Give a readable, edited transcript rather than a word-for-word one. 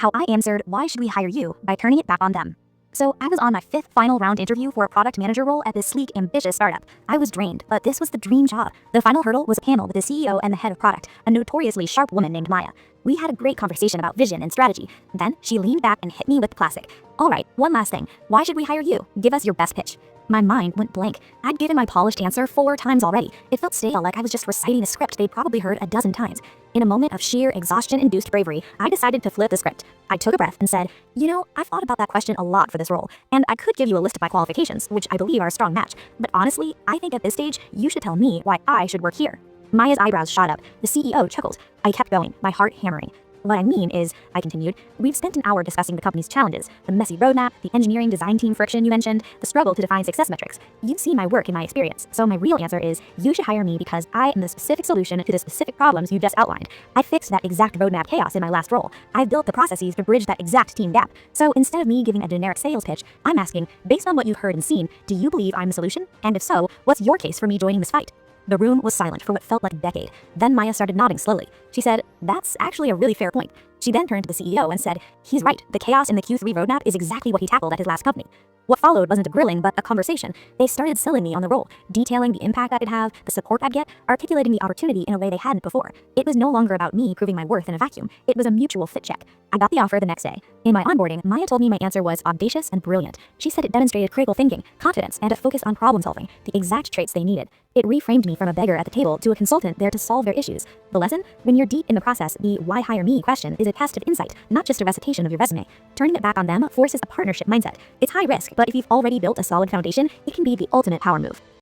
how I answered why should we hire you by turning it back on them. So I was on my fifth final round interview for a product manager role at this sleek, ambitious startup. I was drained, but this was the dream job. The final hurdle was a panel with the CEO and the head of product, a notoriously sharp woman named Maya. We had a great conversation about vision and strategy. Then she leaned back and hit me with the classic. All right, one last thing. Why should we hire you? Give us your best pitch. My mind went blank. I'd given my polished answer 4 times already. It felt stale, like I was just reciting a script they'd probably heard a dozen times. In a moment of sheer exhaustion-induced bravery, I decided to flip the script. I took a breath and said, I've thought about that question a lot for this role, and I could give you a list of my qualifications, which I believe are a strong match. But honestly, I think at this stage, you should tell me why I should work here. Maya's eyebrows shot up. The CEO chuckled. I kept going, my heart hammering. What I mean is, I continued, we've spent an hour discussing the company's challenges, the messy roadmap, the engineering design team friction you mentioned, the struggle to define success metrics. You've seen my work and my experience, so my real answer is, you should hire me because I am the specific solution to the specific problems you just outlined. I fixed that exact roadmap chaos in my last role. I've built the processes to bridge that exact team gap. So instead of me giving a generic sales pitch, I'm asking, based on what you've heard and seen, do you believe I'm the solution? And if so, what's your case for me joining this fight? The room was silent for what felt like a decade. Then Maya started nodding slowly. She said, that's actually a really fair point. She then turned to the CEO and said, he's right, the chaos in the Q3 roadmap is exactly what he tackled at his last company. What followed wasn't a grilling, but a conversation. They started selling me on the role, detailing the impact I could have, the support I'd get, articulating the opportunity in a way they hadn't before. It was no longer about me proving my worth in a vacuum. It was a mutual fit check. I got the offer the next day. In my onboarding, Maya told me my answer was audacious and brilliant. She said it demonstrated critical thinking, confidence, and a focus on problem solving, the exact traits they needed. It reframed me from a beggar at the table to a consultant there to solve their issues. The lesson? When you're deep in the process, the why hire me question is a test of insight, not just a recitation of your resume. Turning it back on them forces a partnership mindset. It's high risk, but if you've already built a solid foundation, it can be the ultimate power move.